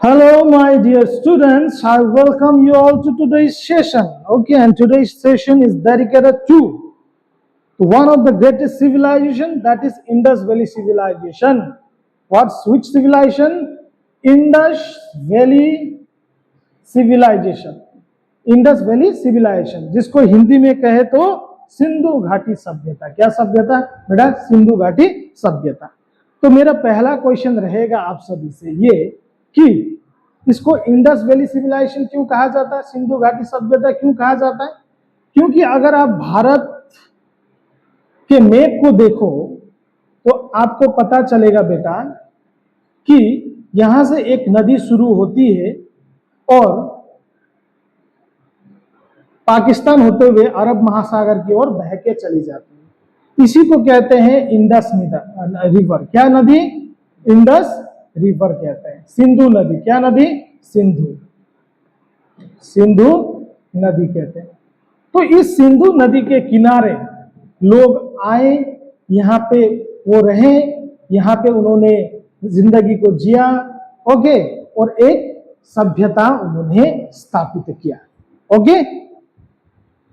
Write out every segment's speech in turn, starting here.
Hello, my dear students. I welcome you all to today's session. Okay, and today's session is dedicated to one of the greatest civilization, that is Indus Valley civilization. Which civilization? Indus Valley civilization. Indus Valley civilization, जिसको हिंदी में कहे तो सिंधु घाटी सभ्यता। क्या सभ्यता बेटा? सिंधु घाटी सभ्यता। तो मेरा पहला क्वेश्चन रहेगा आप सभी से ये कि इसको इंडस वैली सिविलाइजेशन क्यों कहा जाता है, सिंधु घाटी सभ्यता क्यों कहा जाता है? क्योंकि अगर आप भारत के मैप को देखो तो आपको पता चलेगा बेटा कि यहां से एक नदी शुरू होती है और पाकिस्तान होते हुए अरब महासागर की ओर बह के चली जाती है। इसी को कहते हैं इंडस रिवर। क्या नदी? इंडस रिवर कहते हैं। सिंधु नदी, क्या नदी? सिंधु नदी कहते हैं। तो इस सिंधु नदी के किनारे लोग आए, यहाँ पे वो रहे, यहाँ पे उन्होंने जिंदगी को जिया, ओके, और एक सभ्यता उन्होंने स्थापित किया। ओके,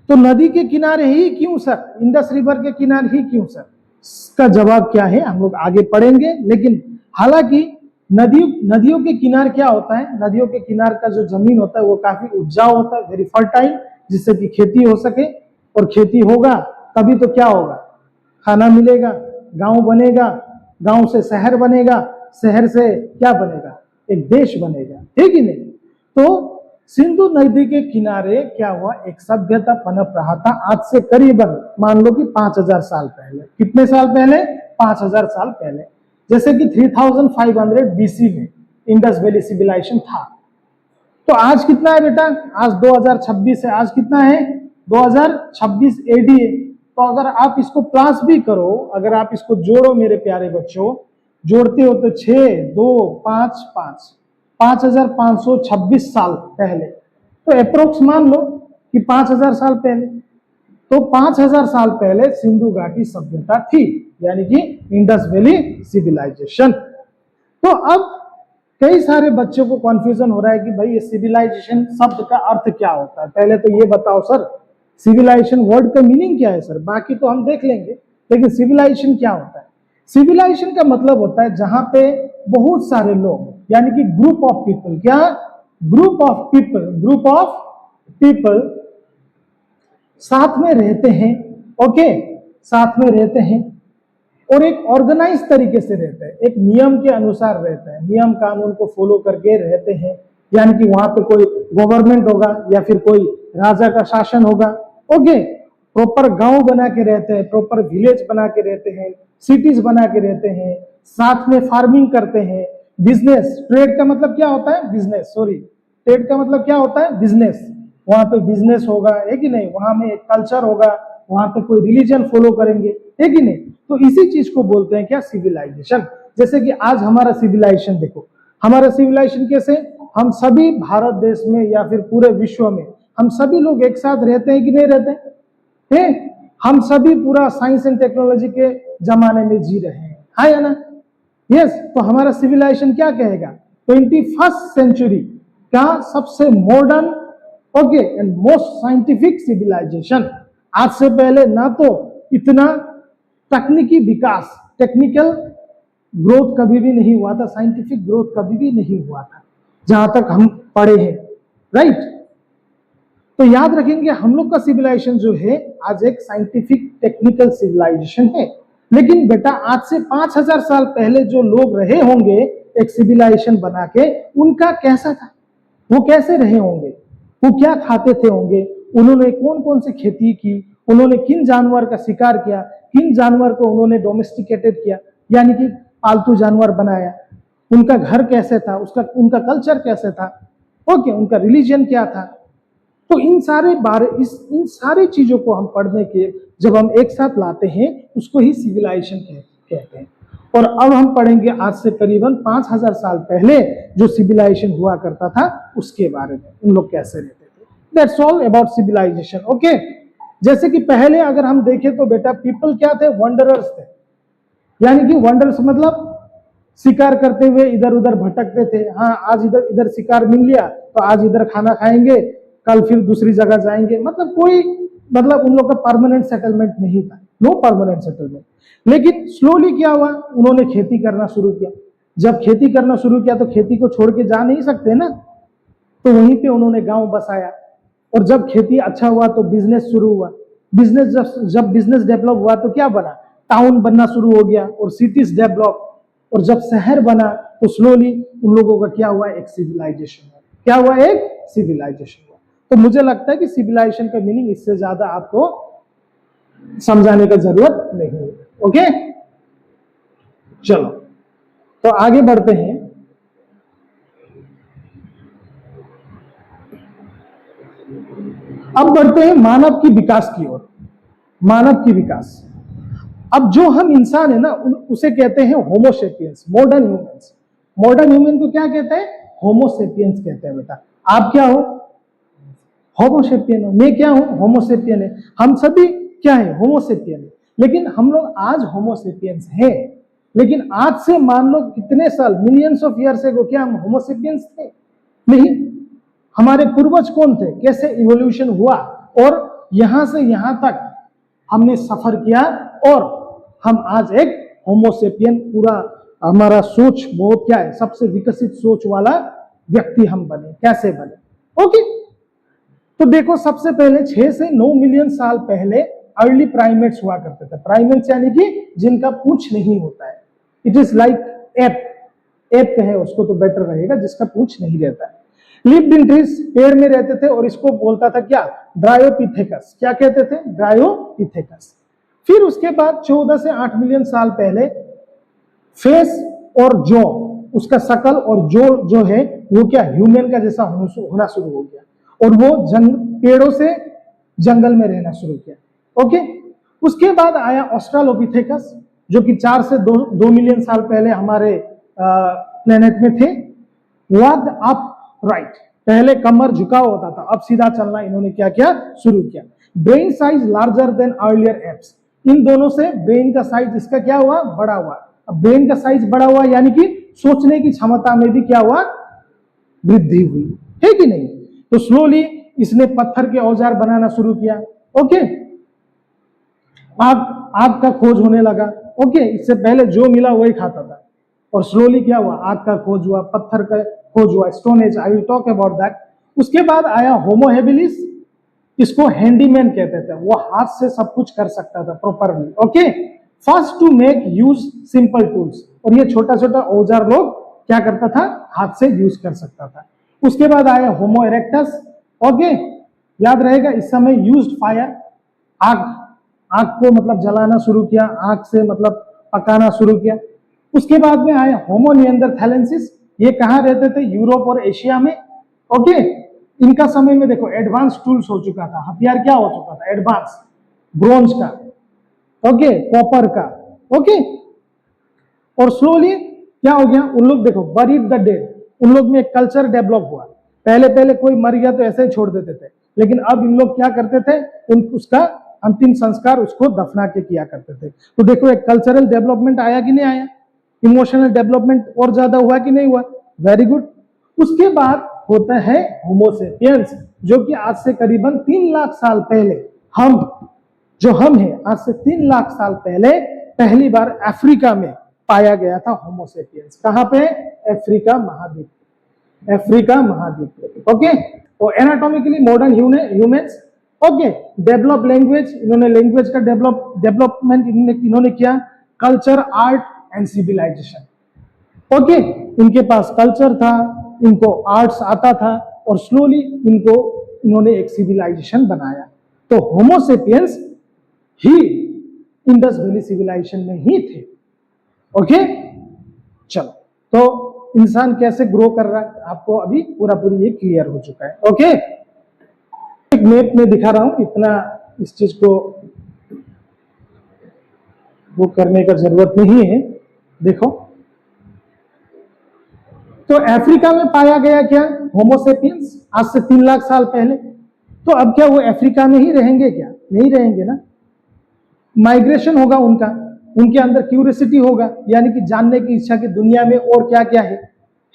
तो नदी के किनारे ही क्यों सर? इंडस रिवर के किनारे ही क्यों सर? इसका जवाब क्या है हम लोग आगे पढ़ेंगे। लेकिन हालांकि नदियों के किनारे क्या होता है, नदियों के किनारे का जो जमीन होता है वो काफी उपजाऊ होता है, वेरी फर्टाइल, जिससे कि खेती हो सके, और खेती होगा तभी तो क्या होगा? खाना मिलेगा, गांव बनेगा, गांव से शहर बनेगा, शहर से क्या बनेगा? एक देश बनेगा, है कि नहीं? तो सिंधु नदी के किनारे क्या हुआ? एक सभ्यता पनप रहा था आज से करीबन मान लो कि 5000 साल पहले। कितने साल पहले? 5000 साल पहले। जैसे कि 3500 बीसी में इंडस वैली सिविलाइजेशन था। तो आज कितना है बेटा? आज 2026 है। आज कितना है? 2026 एडी है। तो अगर आप इसको प्लस भी करो, अगर आप इसको जोड़ो मेरे प्यारे बच्चों, जोड़ते हो तो 6 2 5 5 5526 साल पहले। तो अप्रोक्स मान लो कि 5000 साल पहले। तो 5000 साल पहले सिंधु घाटी सभ्यता थी, यानी कि इंडस वैली सिविलाइजेशन। तो अब कई सारे बच्चों को कंफ्यूजन हो रहा है कि भाई ये सिविलाइजेशन शब्द का अर्थ क्या होता है। पहले तो ये बताओ सर, सिविलाइजेशन वर्ड का मीनिंग क्या है सर? बाकी तो हम देख लेंगे, लेकिन सिविलाइजेशन क्या होता है? सिविलाइजेशन का मतलब होता है जहां पे बहुत सारे लोग, यानी कि ग्रुप ऑफ पीपल, क्या? ग्रुप ऑफ पीपल साथ में रहते हैं, ओके, साथ में रहते हैं और एक ऑर्गेनाइज तरीके से रहते हैं, एक नियम के अनुसार रहते हैं, नियम कानून को फॉलो करके रहते हैं। यानी कि वहां पे कोई गवर्नमेंट होगा या फिर कोई राजा का शासन होगा, ओके, प्रॉपर गांव बना के रहते हैं, प्रॉपर विलेज बना के रहते हैं, सिटीज बना के रहते हैं, साथ में फार्मिंग करते हैं, बिजनेस, ट्रेड का मतलब क्या होता है? बिजनेस, सॉरी, ट्रेड का मतलब क्या होता है? बिजनेस। वहां पे बिजनेस होगा, है कि नहीं? वहां में एक कल्चर होगा, वहां पे कोई रिलीजन फॉलो करेंगे, है कि नहीं? तो इसी चीज को बोलते हैं क्या? सिविलाइजेशन। जैसे कि आज हमारा सिविलाइजेशन देखो, हमारा सिविलाइजेशन कैसे? हम सभी भारत देश में या फिर पूरे विश्व में हम सभी लोग एक साथ रहते हैं कि नहीं रहते हैं? हम सभी पूरा साइंस एंड टेक्नोलॉजी के जमाने में जी रहे हैं, हाँ या ना? यस। तो हमारा सिविलाइजेशन क्या कहेगा? 21st सेंचुरी का सबसे modern, okay, and most scientific civilization. आज से पहले ना तो इतना तकनीकी विकास, टेक्निकल ग्रोथ कभी भी नहीं हुआ था, साइंटिफिक ग्रोथ कभी भी नहीं हुआ था जहां तक हम पढ़े हैं, राइट? तो याद रखेंगे हम लोग का सिविलाइजेशन जो है आज एक साइंटिफिक टेक्निकल सिविलाइजेशन है। लेकिन बेटा आज से 5000 साल पहले जो लोग रहे होंगे एक सिविलाइजेशन बना के, उनका कैसा था? वो कैसे रहे होंगे? वो क्या खाते थे होंगे? उन्होंने कौन कौन सी खेती की? उन्होंने किन जानवर का शिकार किया? किन जानवर को उन्होंने डोमेस्टिकेटेड किया, यानी कि पालतू जानवर बनाया? उनका घर कैसे था? उनका कल्चर कैसे था? ओके, उनका रिलीजन क्या था? तो इन सारी चीजों को हम पढ़ने के जब हम एक साथ लाते हैं उसको ही सिविलाइजेशन कहते हैं। और अब हम पढ़ेंगे आज से करीबन 5000 साल पहले जो सिविलाइजेशन हुआ करता था उसके बारे में, उन लोग कैसे रहते थे। That's all about civilization, okay. जैसे कि पहले अगर हम देखें तो बेटा पीपल क्या थे? वंडरर्स थे। यानी कि वंडर्स मतलब शिकार करते हुए इधर उधर भटकते थे। हाँ, आज इधर इधर शिकार मिल लिया तो आज इधर खाना खाएंगे, कल फिर दूसरी जगह जाएंगे। मतलब कोई मतलब उन लोग का परमानेंट सेटलमेंट नहीं था, नो परमानेंट सेटलमेंट। लेकिन स्लोली क्या हुआ, उन्होंने खेती करना शुरू किया। जब खेती करना शुरू किया तो खेती को छोड़ के जा नहीं सकते ना, तो वहीं पे उन्होंने गांव बसाया। और जब खेती अच्छा हुआ तो बिजनेस शुरू हुआ। बिजनेस जब बिजनेस डेवलप हुआ तो क्या बना, टाउन बनना शुरू हो गया और सिटीज डेवलप। और जब शहर बना तो स्लोली उन लोगों का क्या हुआ, एक सिविलाइजेशन हुआ। क्या हुआ, एक सिविलाइजेशन हुआ। तो मुझे लगता है कि सिविलाइजेशन का मीनिंग इससे ज्यादा आपको समझाने का जरूरत नहीं है। ओके, चलो तो आगे बढ़ते हैं। अब बढ़ते हैं मानव की विकास की ओर। मानव की विकास, अब जो हम इंसान है ना उसे कहते हैं Homo sapiens, modern humans. Modern human को क्या कहते हैं, होमोसेपियंस कहते हैं। बेटा आप क्या हो, होमोसेपियन हो। मैं क्या हूं, होमोसेपियन है। हम सभी क्या है, होमोसेपियन है। लेकिन हम लोग आज होमोसेपियंस हैं। लेकिन आज से मान लो कितने साल, मिलियंस ऑफ ईयर्स एगो क्या हम होमोसेपियंस थे? नहीं। हमारे पूर्वज कौन थे, कैसे इवोल्यूशन हुआ और यहां से यहां तक हमने सफर किया और हम आज एक होमोसेपियन, पूरा हमारा सोच बहुत क्या है, सबसे विकसित सोच वाला व्यक्ति हम बने। कैसे बने? ओके, तो देखो सबसे पहले 6 से 9 मिलियन साल पहले अर्ली प्राइमेट्स हुआ करते थे। प्राइमेट्स यानी कि जिनका पूंछ नहीं होता है। It is like app, app कहे उसको तो बेटर रहेगा, जिसका पूंछ नहीं रहता है। लिव्ड इन ट्रीज, पेड़ में रहते थे और इसको बोलता था क्या, ड्रायोपिथेकस। क्या कहते थे, ड्रायोपिथेकस। फिर उसके बाद 14 से 8 मिलियन साल पहले फेस और जॉ, उसका शकल और जो है वो क्या, ह्यूमन का जैसा होना शुरू हो गया और वो पेड़ों से जंगल में रहना शुरू किया। ओके, उसके बाद आया ऑस्ट्रालोपिथेकस जो कि 4 से 2 मिलियन साल पहले हमारे प्लेनेट में थे। वॉक्ड अप राइट, पहले कमर झुका होता था, अब सीधा चलना इन्होंने क्या किया, शुरू किया। Brain size larger than earlier apes, इन दोनों से ब्रेन का साइज इसका क्या हुआ, बड़ा हुआ। अब ब्रेन का साइज बड़ा हुआ यानी कि सोचने की क्षमता में भी क्या हुआ, वृद्धि हुई, है कि नहीं? तो स्लोली इसने पत्थर के औजार बनाना शुरू किया। ओके, आग का खोज होने लगा। ओके, इससे पहले जो मिला वही खाता था और स्लोली क्या हुआ, आग का खोज हुआ, पत्थर का खोज हुआ, stone age, I will talk about that. उसके बाद आया होमो हेबिलिस, इसको हैंडीमैन कहते थे, वो हाथ से सब कुछ कर सकता था properly. Okay, first to make use simple tools, और ये छोटा छोटा औजार लोग क्या करता था, हाथ से यूज कर सकता था। उसके बाद आया होमो इरेक्टस। ओके, याद रहेगा इस समय यूज्ड फायर, आग को मतलब जलाना शुरू किया, आग से मतलब पकाना शुरू किया। उसके बाद में आया होमो निएंडरथैलेंसिस, ये कहां रहते थे, यूरोप और एशिया में। ओके, इनका समय में देखो एडवांस टूल्स हो चुका था, हथियार क्या हो चुका था, एडवांस, ब्रोंज का, ओके, कॉपर का। ओके, और स्लोली क्या हो गया, उन लोग देखो बरीड द डेड, उन लोग में एक कल्चर डेवलप हुआ। पहले कोई मर गया तो ऐसे ही छोड़ देते थे, लेकिन अब इन लोग क्या करते थे, उसका अंतिम संस्कार उसको दफना के किया करते थे। तो देखो एक कल्चरल डेवलपमेंट आया कि नहीं आया, इमोशनल डेवलपमेंट और ज्यादा हुआ कि नहीं हुआ, वेरी गुड। उसके बाद होता है होमोसेपियंस, जो कि आज से करीबन 3 लाख साल पहले हम हैं, आज से 3 लाख साल पहले पहली बार अफ्रीका में पाया गया था होमोसेपियंस। कहां पे, अफ्रीका महाद्वीप, अफ्रीका महाद्वीप। ओके, तो anatomically modern humans. Okay, develop language, इन्होंने लैंग्वेज का डेवलपमेंट इन्होंने किया। Culture, art and civilization. Okay, इनके पास कल्चर था, इनको आर्ट्स आता था और स्लोली इन्होंने एक सिविलाइजेशन बनाया। तो होमोसेपियंस ही इंडस वैली सिविलाइजेशन में ही थे। ओके, चलो, तो इंसान कैसे ग्रो कर रहा है आपको अभी पूरी ये क्लियर हो चुका है। ओके, एक मैप में दिखा रहा हूं, इतना इस चीज को वो करने का जरूरत नहीं है। देखो, तो अफ्रीका में पाया गया क्या, होमोसेपियंस, आज से 3 लाख साल पहले। तो अब क्या वो अफ्रीका में ही रहेंगे क्या, नहीं रहेंगे ना, माइग्रेशन होगा उनका। उनके अंदर क्यूरियोसिटी होगा, यानी कि जानने की इच्छा की दुनिया में और क्या क्या है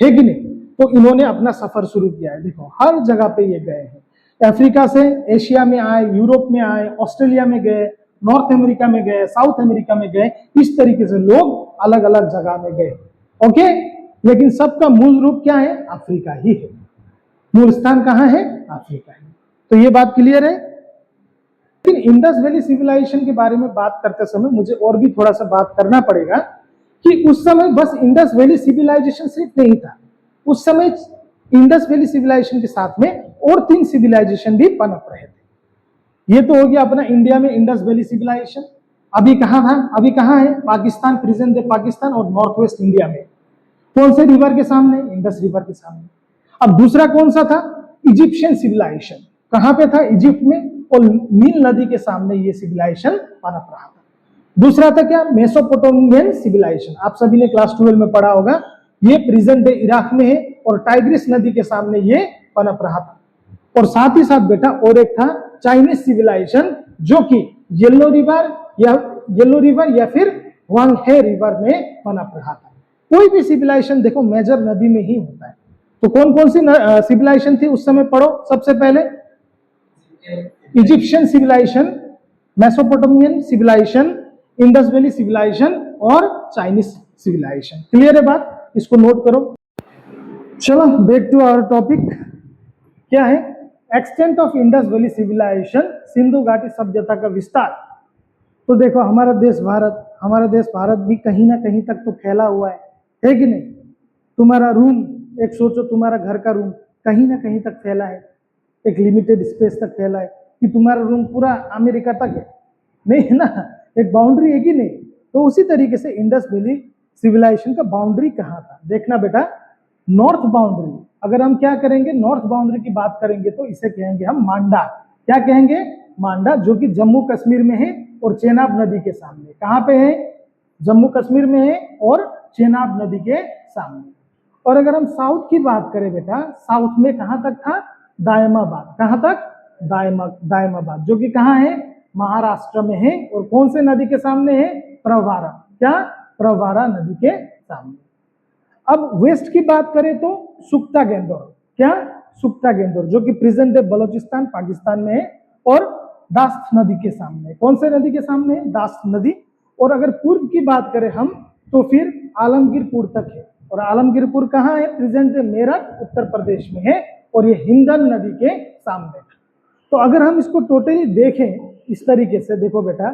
कि नहीं। तो इन्होंने अपना सफर शुरू किया है। देखो हर जगह पे ये गए हैं, अफ्रीका से एशिया में आए, यूरोप में आए, ऑस्ट्रेलिया में गए, नॉर्थ अमेरिका में गए, साउथ अमेरिका में गए, इस तरीके से लोग अलग अलग जगह में गए। ओके, लेकिन सबका मूल रूप क्या है? अफ्रीका ही है। मूल स्थान कहां है? अफ्रीका है। तो ये बात क्लियर है। लेकिन इंडस वैली सिविलाइजेशन के बारे में बात करते समय मुझे और भी थोड़ा सा बात करना पड़ेगा कि उस समय बस इंडस वैली सिविलाइजेशन सिर्फ नहीं था, उस समय इंडस वैली सिविलाइजेशन के साथ में और 3 सिविलाइजेशन भी पनप रहे थे। ये तो हो गया अपना इंडिया में इंडस वैली सिविलाइजेशन। अभी कहां था? अभी कहां है? पाकिस्तान, प्रेजेंट डे पाकिस्तान और नॉर्थ वेस्ट इंडिया में। कौन से रिवर के सामने? इंडस रिवर के सामने। अब दूसरा कौन सा था? Egyptian civilization. कहां पे था? इजिप्ट में, और नील नदी के सामने ये सिविलाइजेशन पनप रहा था। दूसरा था क्या? Mesopotamian civilization. आप सभी ने क्लास 12 में पढ़ा होगा, ये प्रेजेंट डे इराक में है और टाइग्रिस नदी के सामने ये पनप रहा था। और साथ ही साथ बेटा और एक था चाइनीज सिविलाइजेशन, जो कि येलो रिवर या फिर वांगहे रिवर में पनप रहा था। कोई भी सिविलाइजेशन देखो मेजर नदी में ही होता है। तो कौन कौन सी सिविलाइजेशन थी उस समय पढ़ो। सबसे पहले Egyptian civilization, Mesopotamian civilization, Indus Valley civilization और चाइनीज सिविलाइजेशन। क्लियर है बात? इसको नोट करो। चलो बैक टू आवर टॉपिक। क्या है? Extent of Indus Valley civilization, Sindhu घाटी सभ्यता का विस्तार। तो देखो हमारा देश भारत भी कहीं ना कहीं तक तो फैला हुआ है कि नहीं? तुम्हारा रूम, एक सोचो तुम्हारा घर का रूम कहीं ना कहीं तक फैला है, एक लिमिटेड स्पेस तक फैला है। कि तुम्हारा रूम पूरा अमेरिका तक है? नहीं है ना, एक बाउंड्री है कि नहीं? तो उसी तरीके से इंडस वैली सिविलाइजेशन का बाउंड्री कहाँ था? देखना बेटा, नॉर्थ बाउंड्री। अगर हम क्या करेंगे, नॉर्थ बाउंड्री की बात करेंगे तो इसे कहेंगे हम मांडा। क्या कहेंगे? मांडा, जो कि जम्मू कश्मीर में है और चेनाब नदी के सामने। कहां पे है? जम्मू कश्मीर में है और चेनाब नदी के सामने। और अगर हम साउथ की बात करें बेटा, साउथ में कहां तक था? दायमाबाद। कहां तक? दायमाबाद, जो कि कहां है? महाराष्ट्र में है। और कौन से नदी के सामने है? प्रवारा। क्या? प्रवारा नदी के सामने। अब वेस्ट की बात करें तो सुक्ता गेंदौर। क्या? सुक्ता गेंदौर, जो कि प्रेजेंट डे बलोचिस्तान पाकिस्तान में है और दास्त नदी के सामने। कौन से नदी के सामने है? दास्त नदी। और अगर पूर्व की बात करें हम तो फिर आलमगीरपुर तक है। और आलमगीरपुर कहां है? प्रेजेंट डे मेरठ उत्तर प्रदेश में है और ये हिंदन नदी के सामने। तो अगर हम इसको टोटली देखें इस तरीके से, देखो बेटा,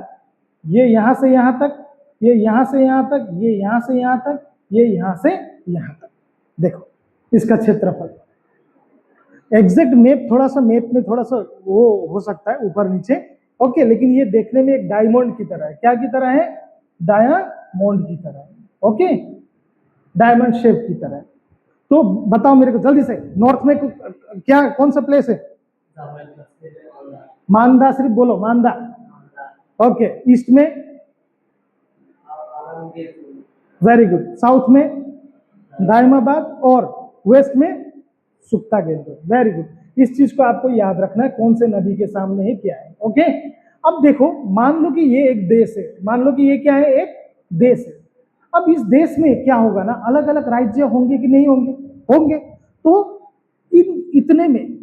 ये यहां से यहां तक, ये यहां से यहां तक, ये यहां से यहां तक, ये यहां से यहां तक। देखो इसका क्षेत्रफल। एग्जैक्ट मैप थोड़ा सा मैप में थोड़ा सा वो हो सकता है ऊपर नीचे, ओके, लेकिन ये देखने में एक डायमंड की तरह है। क्या की तरह है? डायमंड की तरह है। ओके, डायमंड शेप की तरह है। तो बताओ मेरे को जल्दी से, नॉर्थ में क्या कौन सा प्लेस है? मांदा, सिर्फ बोलो मांदा। ओके, ईस्ट में? Very good. साउथ में दायमाबाद और वेस्ट में सुक्ता गेंदौर। Very good. इस चीज को आपको याद रखना है, कौन से नदी के सामने है, क्या है। ओके, अब देखो, मान लो कि ये एक देश है, मान लो कि ये क्या है? एक देश है। अब इस देश में क्या होगा ना, अलग अलग राज्य होंगे कि नहीं होंगे? होंगे। तो इतने में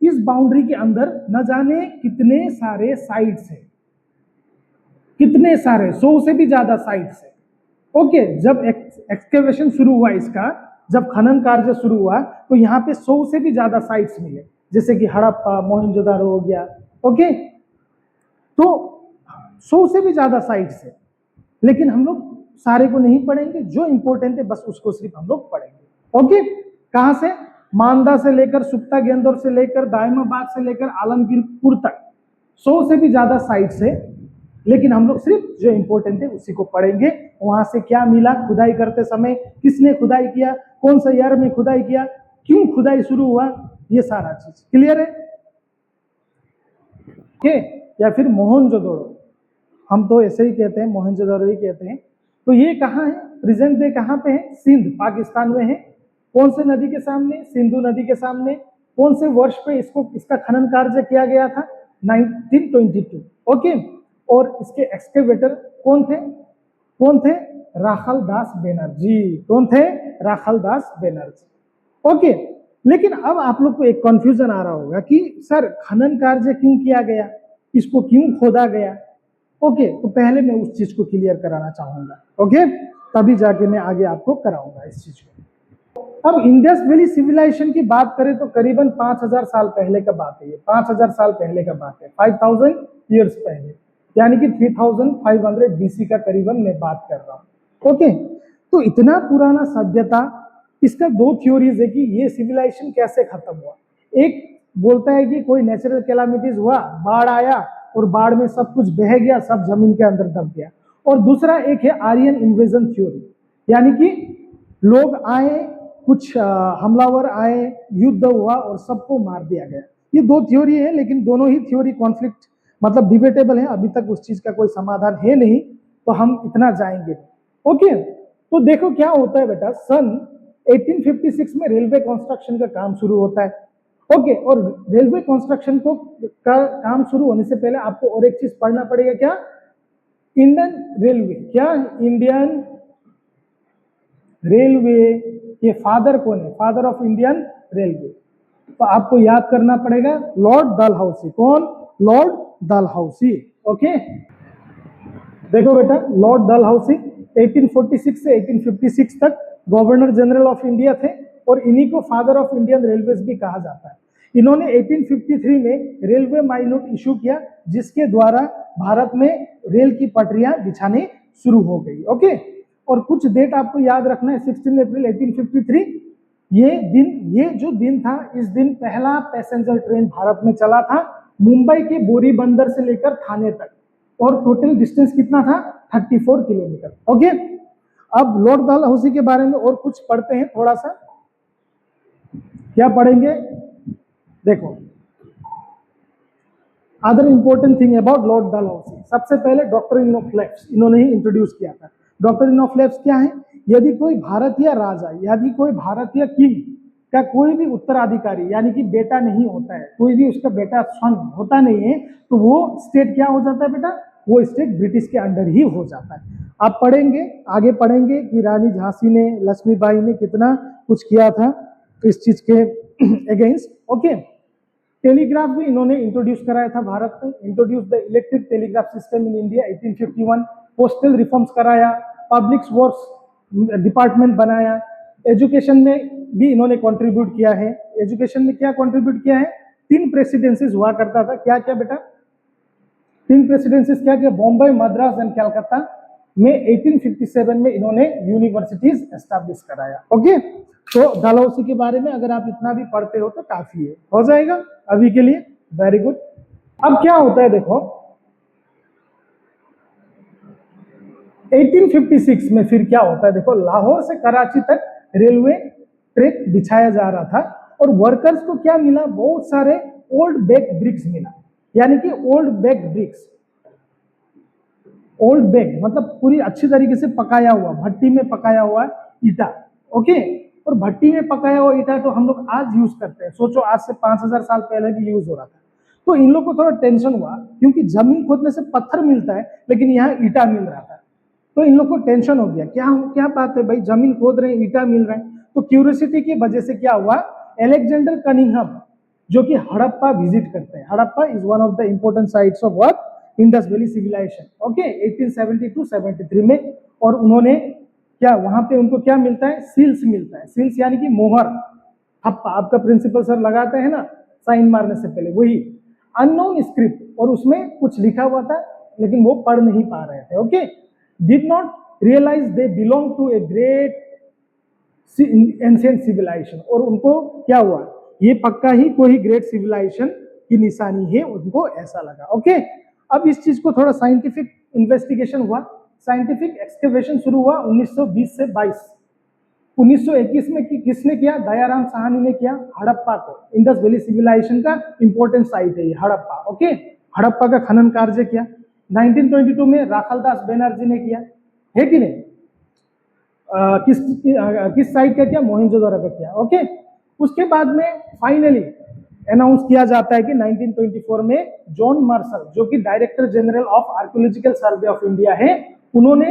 इस बाउंड्री के अंदर न जाने कितने सारे साइट्स है, कितने सारे, 100 से भी ज्यादा साइट्स है। ओके, जब एक्सकेवेशन शुरू हुआ इसका, जब खनन कार्य शुरू हुआ तो यहाँ पे 100 से भी ज्यादा साइट्स मिले, जैसे कि हड़प्पा, मोहनजोदारो हो गया। ओके, तो 100 से भी ज्यादा साइट्स है, लेकिन हम लोग सारे को नहीं पढ़ेंगे, जो इंपॉर्टेंट है बस उसको सिर्फ हम लोग पढ़ेंगे। ओके, कहां से? मांदा से लेकर सुक्ता गेंदौर से लेकर दायमाबाद से लेकर आलमगीरपुर तक 100 से भी ज्यादा साइट्स है, लेकिन हम लोग सिर्फ जो इंपॉर्टेंट है उसी को पढ़ेंगे। वहां से क्या मिला खुदाई करते समय, किसने खुदाई किया, कौन सा ईयर में खुदाई किया, क्यों खुदाई शुरू हुआ, ये सारा चीज क्लियर है। ओके, या फिर मोहनजोदड़ो, हम तो ऐसे ही कहते हैं, मोहनजोदड़ो ही कहते हैं। तो ये कहाँ है? प्रेजेंट डे कहाँ पे है? सिंध, पाकिस्तान में है। कौन से नदी के सामने? सिंधु नदी के सामने। कौन से वर्ष पे इसका खनन कार्य किया गया था? 1922। ओके, और इसके एक्सकेवेटर कौन थे? कौन थे? राखालदास बनर्जी। कौन थे? राखालदास बनर्जी। ओके, लेकिन अब आप लोग को एक कंफ्यूजन आ रहा होगा कि सर खनन कार्य क्यों किया गया, इसको क्यों खोदा गया? ओके, तो पहले मैं उस चीज को क्लियर कराना चाहूंगा। ओके, तभी जाके मैं आगे आपको कराऊंगा इस चीज को। अब इंडस वैली सिविलाइजेशन की बात करें तो करीबन 5000 साल पहले का बात है। ये 5000 साल पहले का बात है, 5000 ईयर्स पहले, यानी कि 3500 BC का करीबन मैं बात कर रहा हूँ। ओके, तो इतना पुराना सभ्यता, इसका दो थ्योरीज है कि ये सिविलाइजेशन कैसे खत्म हुआ। एक बोलता है कि कोई नेचुरल कैलामिटीज हुआ, बाढ़ आया और बाढ़ में सब कुछ बह गया, सब जमीन के अंदर दब गया। और दूसरा एक है आर्यन इन्वेजन थ्योरी, यानी कि लोग आए, कुछ हमलावर आए, युद्ध हुआ और सबको मार दिया गया। ये दो थ्योरी है, लेकिन दोनों ही थ्योरी कॉन्फ्लिक्ट मतलब डिबेटेबल है। अभी तक उस चीज का कोई समाधान है नहीं, तो हम इतना जाएंगे। ओके, तो देखो क्या होता है बेटा, सन 1856 में रेलवे कंस्ट्रक्शन का काम शुरू होता है। ओके, और रेलवे कंस्ट्रक्शन को का काम शुरू होने से पहले आपको और एक चीज पढ़ना पड़ेगा, क्या? Indian railway. क्या? इंडियन रेलवे के फादर कौन है? Father of Indian railway. तो आपको याद करना पड़ेगा लॉर्ड डलहौसी। कौन? Lord Dalhousie. ओके, देखो बेटा, लॉर्ड डलहौसी 1846 से 1856 तक गवर्नर जनरल ऑफ इंडिया थे और इन्हीं को फादर ऑफ इंडियन रेलवेज भी कहा जाता है। इन्होंने 1853 में रेलवे माइनोट इशू किया, जिसके द्वारा भारत में रेल की पटरियां बिछाने शुरू हो गई। ओके, और कुछ डेट आपको याद रखना है। 16 अप्रैल 1853 ये जो दिन था, इस दिन पहला पैसेंजर ट्रेन भारत में चला था, मुंबई के बोरी बंदर से लेकर थाने तक, और टोटल डिस्टेंस कितना था? 34 किलोमीटर। ओके, अब लॉर्ड डलहौसी के बारे में और कुछ पढ़ते हैं थोड़ा सा। क्या पढ़ेंगे? देखो, other important thing about Lord Dalhousie, सबसे पहले डॉक्ट्रिन ऑफ लेफ्ट इन्होंने ही इंट्रोड्यूस किया था। डॉक्ट्रिन ऑफ लेफ्ट क्या है? यदि कोई भारतीय राजा, यदि कोई भारतीय किंग का कोई भी उत्तराधिकारी, यानी कि बेटा नहीं होता है, कोई भी उसका बेटा सन होता नहीं है, तो वो स्टेट क्या हो जाता है बेटा? वो स्टेट ब्रिटिश के अंडर ही हो जाता है। आप पढ़ेंगे, आगे पढ़ेंगे कि रानी झांसी ने, लक्ष्मीबाई ने कितना कुछ किया था इस चीज के अगेंस्ट। ओके, टेलीग्राफ भी इन्होंने इंट्रोड्यूस कराया था भारत में। Introduce the electric telegraph system in India 1851। Postal reforms कराया, पब्लिक वर्क्स डिपार्टमेंट बनाया। एजुकेशन में भी इन्होंने कंट्रीब्यूट किया है। एजुकेशन में क्या कंट्रीब्यूट किया है? 3 प्रेसिडेंसीज हुआ करता था। क्या क्या बेटा? 3 प्रेसिडेंसीज क्या क्या? बॉम्बे, मद्रास एंड कलकत्ता में 1857 में इन्होंने यूनिवर्सिटीज एस्टैब्लिश कराया। ओके, तो डलहौसी के बारे में अगर आप इतना भी पढ़ते हो तो काफी है, हो जाएगा अभी के लिए। Very good. अब क्या होता है देखो, 1856 में फिर क्या होता है देखो, लाहौर से कराची तक रेलवे ट्रैक बिछाया जा रहा था और वर्कर्स को क्या मिला? बहुत सारे ओल्ड बेक्ड ब्रिक्स मिला, यानी कि old baked bricks. Old bake मतलब पूरी अच्छी तरीके से पकाया हुआ, भट्टी में पकाया हुआ ईटा। ओके, और भट्टी में पकाया हुआ ईटा तो हम लोग आज यूज करते हैं। सोचो, आज से 5000 साल पहले भी यूज हो रहा था। तो इन लोग को थोड़ा टेंशन हुआ, क्योंकि जमीन खोदने से पत्थर मिलता है, लेकिन यहाँ ईटा मिल रहा था। तो इन लोग को टेंशन हो गया, क्या बात है भाई, जमीन खोद रहे हैं, ईटा मिल रहे हैं। तो क्यूरियोसिटी की वजह से क्या हुआ, अलेक्जेंडर कनिंघम, जो कि हड़प्पा विजिट करते हैं। Harappa is one of the important sites of what? Indus Valley civilization. Okay, 1872-73 में। और उन्होंने क्या, वहां पे उनको क्या मिलता है? सील्स मिलता है। सील्स यानी कि मोहर, हप्पा, आपका प्रिंसिपल सर लगाते हैं ना साइन मारने से पहले, वही अननोन स्क्रिप्ट, और उसमें कुछ लिखा हुआ था लेकिन वो पढ़ नहीं पा रहे थे। Okay, did not realize they belong to a great ancient civilization. और उनको क्या हुआ, ये पक्का ही कोई ग्रेट सिविलाइजेशन की निशानी है, उनको ऐसा लगा। ओके, अब इस चीज को थोड़ा साइंटिफिक इन्वेस्टिगेशन हुआ, साइंटिफिक एक्सकवेशन शुरू हुआ 1920 से 22। 1921 में किसने किया? दयाराम साहनी ने किया हड़प्पा को। इंडस वैली सिविलाइजेशन का इंपॉर्टेंट साइट है ये हड़प्पा। ओके, हड़प्पा का खनन कार्य किया। 1922 में राखालदास बनर्जी ने किया, है कि नहीं? किस साइट का किया? मोहनजोदड़ो का किया। ओके, उसके बाद में फाइनली अनाउंस किया जाता है कि 1924 में जॉन मार्शल, जो कि director general of archaeological survey of India है, उन्होंने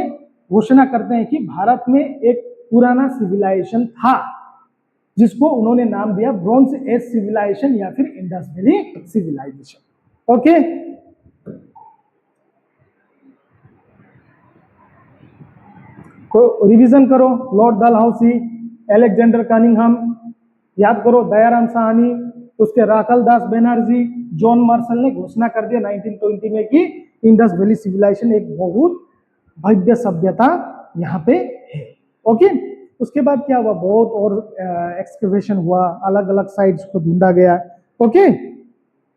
घोषणा करते हैं कि भारत में एक पुराना सिविलाइजेशन था जिसको उन्होंने नाम दिया ब्रॉन्ज एज सिविलाइजेशन या फिर इंडस वैली सिविलाइजेशन। ओके, तो रिवीजन करो, लॉर्ड डलहौसी, अलेक्जेंडर कनिंघम, याद करो दयाराम साहनी, उसके राखल दास बनर्जी, जॉन मार्शल ने घोषणा कर दिया 1920 में कि इंडस वैली सिविलाइजेशन एक बहुत भव्य सभ्यता यहाँ पे है। ओके, उसके बाद क्या हुआ, बहुत और एक्सकवेशन हुआ, अलग अलग साइट्स को ढूंढा गया। ओके,